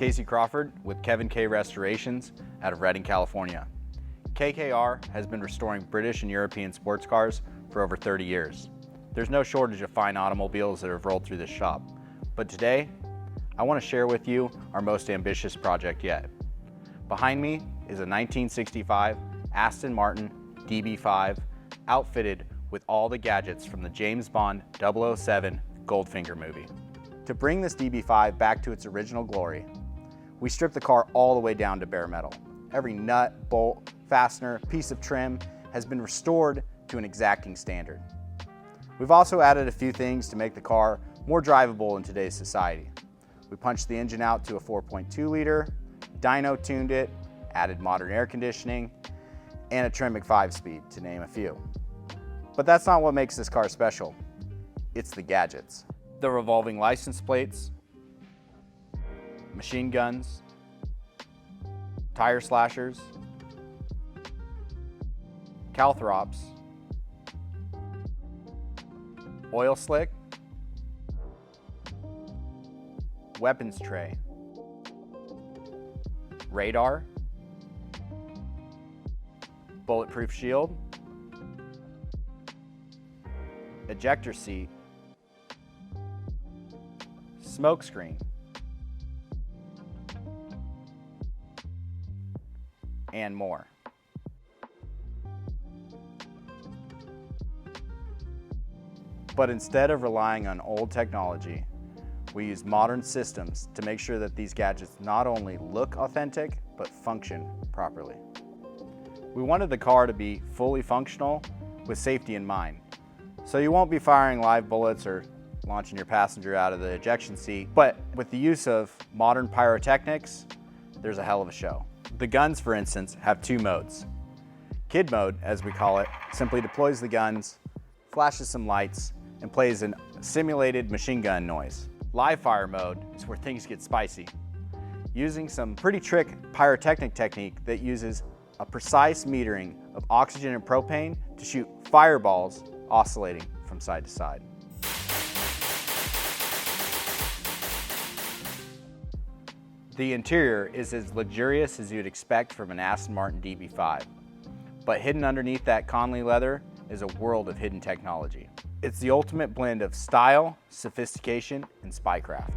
Casey Crawford with Kevin K Restorations out of Redding, California. KKR has been restoring British and European sports cars for over 30 years. There's no shortage of fine automobiles that have rolled through this shop, but today I want to share with you our most ambitious project yet. Behind me is a 1965 Aston Martin DB5 outfitted with all the gadgets from the James Bond 007 Goldfinger movie. To bring this DB5 back to its original glory, we stripped the car all the way down to bare metal. Every nut, bolt, fastener, piece of trim has been restored to an exacting standard. We've also added a few things to make the car more drivable in today's society. We punched the engine out to a 4.2 liter, dyno tuned it, added modern air conditioning, and a Tremec 5-speed, to name a few. But that's not what makes this car special. It's the gadgets. The revolving license plates, machine guns, tire slashers, caltrops, oil slick, weapons tray, radar, bulletproof shield, ejector seat, smoke screen, and more. But instead of relying on old technology, we use modern systems to make sure that these gadgets not only look authentic, but function properly. We wanted the car to be fully functional with safety in mind. So you won't be firing live bullets or launching your passenger out of the ejection seat, but with the use of modern pyrotechnics, there's a hell of a show. The guns, for instance, have two modes. Kid mode, as we call it, simply deploys the guns, flashes some lights, and plays a simulated machine gun noise. Live fire mode is where things get spicy, using some pretty trick pyrotechnic technique that uses a precise metering of oxygen and propane to shoot fireballs oscillating from side to side. The interior is as luxurious as you'd expect from an Aston Martin DB5, but hidden underneath that Connolly leather is a world of hidden technology. It's the ultimate blend of style, sophistication, and spycraft.